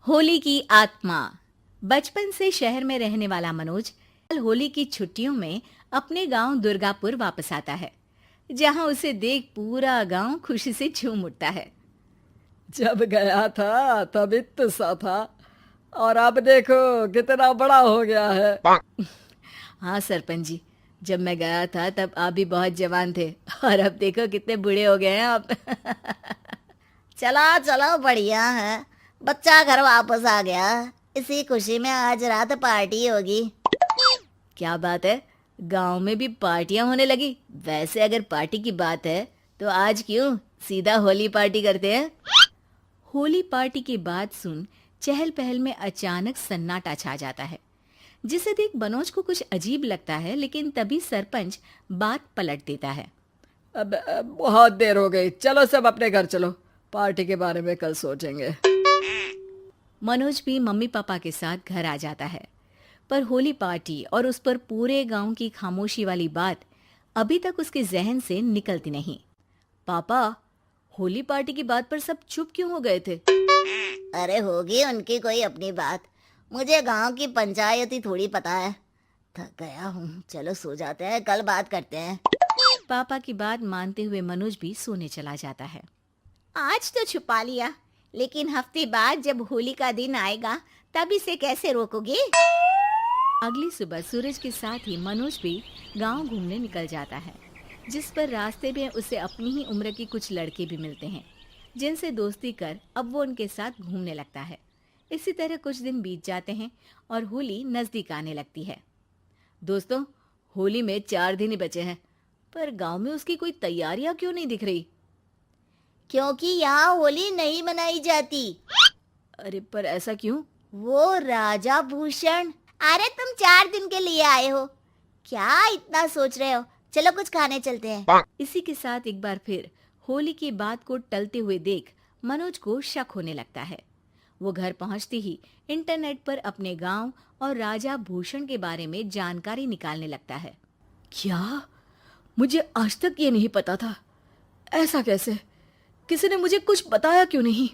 होली की आत्मा। बचपन से शहर में रहने वाला मनोज होली की छुट्टियों में अपने गांव दुर्गापुर वापस आता है, जहां उसे देख पूरा गांव खुशी से झूम उठता है। जब गया था तब इतना सा था और अब देखो कितना बड़ा हो गया है। हाँ सरपंच जी, जब मैं गया था तब आप भी बहुत जवान थे और अब देखो कितने बूढ़े हो गए हैं आप। चला चलो बढ़िया है। बच्चा घर वापस आ गया। इसी खुशी में आज रात पार्टी होगी। क्या बात है, गांव में भी पार्टियां होने लगी। वैसे अगर पार्टी की बात है तो आज क्यों सीधा होली पार्टी करते हैं। होली पार्टी की बात सुन चहल पहल में अचानक सन्नाटा छा जाता है, जिसे देख मनोज को कुछ अजीब लगता है। लेकिन तभी सरपंच बात पलट देता है। अब बहुत देर हो गई, चलो सब अपने घर चलो, पार्टी के बारे में कल सोचेंगे। मनोज भी मम्मी पापा के साथ घर आ जाता है, पर होली पार्टी और उस पर पूरे गांव की खामोशी वाली बात अभी तक उसके जहन से निकलती नहीं। पापा, होली पार्टी की बात पर सब चुप क्यों हो गए थे? अरे होगी उनकी कोई अपनी बात। मुझे गांव की पंचायती थोड़ी पता है। थक गया हूँ, चलो सो जाते हैं, कल बात करते हैं। पापा की बात मानते हुए मनोज भी सोने चला जाता है। आज तो छुपा लिया, लेकिन हफ्ते बाद जब होली का दिन आएगा तब इसे कैसे रोकोगे? अगली सुबह सूरज के साथ ही मनोज भी गांव घूमने निकल जाता है, जिस पर रास्ते में उसे अपनी ही उम्र के कुछ लड़के भी मिलते हैं, जिनसे दोस्ती कर अब वो उनके साथ घूमने लगता है। इसी तरह कुछ दिन बीत जाते हैं और होली नजदीक आने लगती है। दोस्तों, होली में 4 दिन ही बचे हैं, पर गांव में उसकी कोई तैयारियां क्यों नहीं दिख रही? क्योंकि यहाँ होली नहीं मनाई जाती। अरे पर ऐसा क्यों? वो राजा भूषण। अरे तुम 4 दिन के लिए आए हो, क्या इतना सोच रहे हो? चलो कुछ खाने चलते हैं। इसी के साथ एक बार फिर होली की बात को टलते हुए देख मनोज को शक होने लगता है। वो घर पहुंचते ही इंटरनेट पर अपने गांव और राजा भूषण के बारे में जानकारी निकालने लगता है। क्या? मुझे आज तक ये नहीं पता था। ऐसा कैसे? किसी ने मुझे कुछ बताया क्यों नहीं?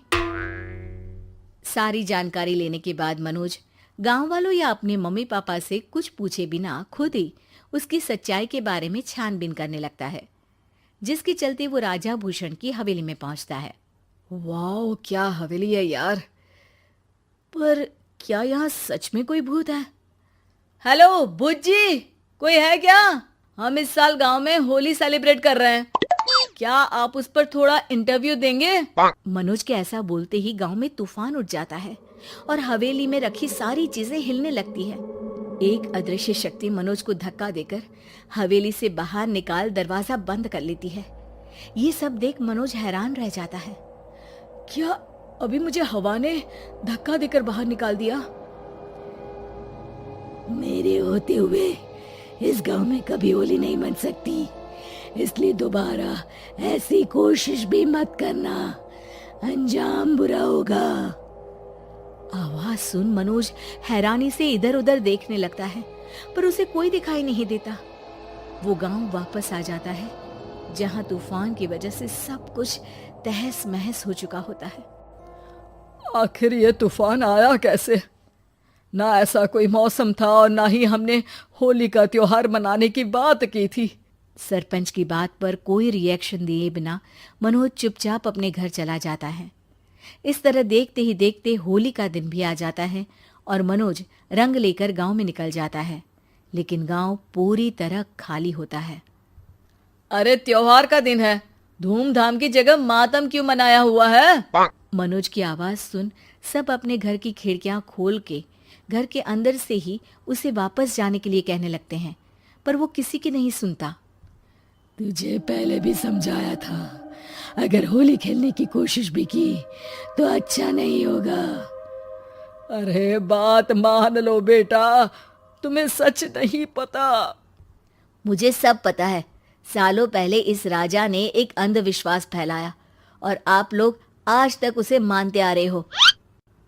सारी जानकारी लेने के बाद मनोज गांव वालों या अपने मम्मी पापा से कुछ पूछे बिना खुद ही उसकी सच्चाई के बारे में छानबीन करने लगता है, जिसके चलते वो राजा भूषण की हवेली में पहुंचता है। वाह, क्या हवेली है यार। पर क्या यहाँ सच में कोई भूत है? हेलो भूत जी, कोई है क्या? हम इस साल गांव में होली सेलिब्रेट कर रहे हैं, क्या आप उस पर थोड़ा इंटरव्यू देंगे? मनोज के ऐसा बोलते ही गांव में तूफान उठ जाता है और हवेली में रखी सारी चीजें हिलने लगती है। एक अदृश्य शक्ति मनोज को धक्का देकर हवेली से बाहर निकाल दरवाजा बंद कर लेती है। ये सब देख मनोज हैरान रह जाता है। क्या अभी मुझे हवा ने धक्का देकर बाहर निकाल दिया? मेरे होते हुए इस गांव में कभी होली नहीं मन सकती, इसलिए दोबारा ऐसी कोशिश भी मत करना, अंजाम बुरा होगा। आवाज सुन मनोज हैरानी से इधर उधर देखने लगता है, पर उसे कोई दिखाई नहीं देता। वो गांव वापस आ जाता है, जहां तूफान की वजह से सब कुछ तहस महस हो चुका होता है। आखिर ये तूफान आया कैसे? ना ऐसा कोई मौसम था और ना ही हमने होली का त्योहार मनाने की बात की थी। सरपंच की बात पर कोई रिएक्शन दिए बिना मनोज चुपचाप अपने घर चला जाता है। इस तरह देखते ही देखते होली का दिन भी आ जाता है और मनोज रंग लेकर गांव में निकल जाता है, लेकिन गांव पूरी तरह खाली होता है। अरे त्योहार का दिन है, धूमधाम की जगह मातम क्यों मनाया हुआ है? मनोज की आवाज सुन सब अपने घर की खिड़कियां खोल के घर के अंदर से ही उसे वापस जाने के लिए कहने लगते हैं, पर वो किसी की नहीं सुनता। तुझे पहले भी समझाया था, अगर होली खेलने की कोशिश भी की तो अच्छा नहीं होगा। अरे बात मान लो बेटा, तुम्हें सच नहीं पता। मुझे सब पता है। सालों पहले इस राजा ने एक अंधविश्वास फैलाया और आप लोग आज तक उसे मानते आ रहे हो।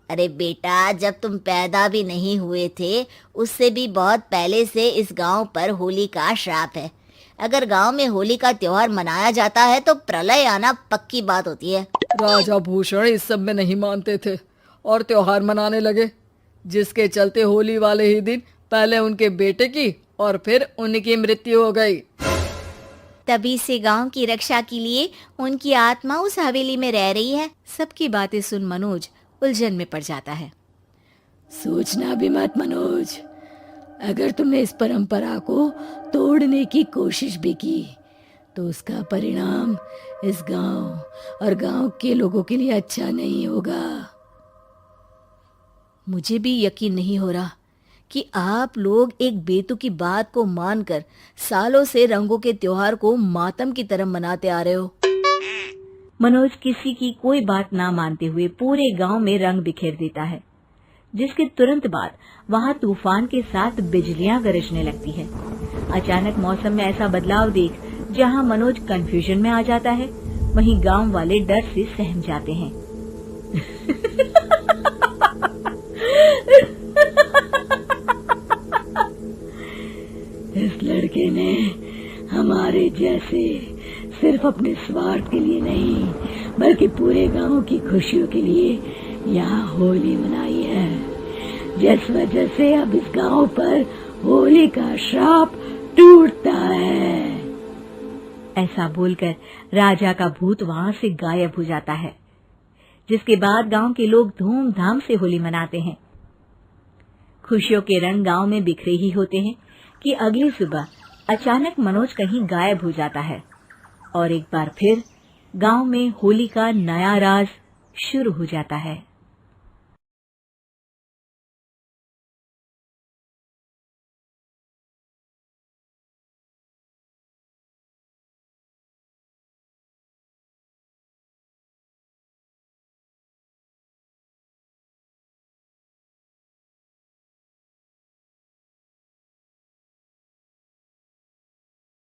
अरे बेटा, जब तुम पैदा भी नहीं हुए थे उससे भी बहुत पहले से इस गांव पर होली का श्राप है। अगर गांव में होली का त्योहार मनाया जाता है तो प्रलय आना पक्की बात होती है। राजा भूषण इस सब में नहीं मानते थे और त्योहार मनाने लगे, जिसके चलते होली वाले ही दिन पहले उनके बेटे की और फिर उनकी मृत्यु हो गई। तभी से गांव की रक्षा के लिए उनकी आत्मा उस हवेली में रह रही है। सबकी बातें सुन मनोज उलझन में पड़ जाता है। सोचना भी मत मनोज, अगर तुमने इस परंपरा को तोड़ने की कोशिश भी की तो उसका परिणाम इस गांव और गांव के लोगों के लिए अच्छा नहीं होगा। मुझे भी यकीन नहीं हो रहा कि आप लोग एक बेतुकी बात को मानकर सालों से रंगों के त्योहार को मातम की तरह मनाते आ रहे हो। मनोज किसी की कोई बात ना मानते हुए पूरे गांव में रंग बिखेर देता है, जिसके तुरंत बाद वहां तूफान के साथ बिजलियां गरजने लगती है। अचानक मौसम में ऐसा बदलाव देख जहां मनोज कंफ्यूजन में आ जाता है, वहीं गांव वाले डर से सहम जाते हैं। इस लड़के ने हमारे जैसे सिर्फ अपने स्वार्थ के लिए नहीं बल्कि पूरे गांव की खुशियों के लिए यहाँ होली मनाई है, जिस वजह से अब इस गांव पर होली का श्राप टूटता है। ऐसा बोलकर राजा का भूत वहां से गायब हो जाता है, जिसके बाद गांव के लोग धूमधाम से होली मनाते हैं। खुशियों के रंग गांव में बिखरे ही होते हैं कि अगली सुबह अचानक मनोज कहीं गायब हो जाता है और एक बार फिर गांव में होली का नया राज शुरू हो जाता है।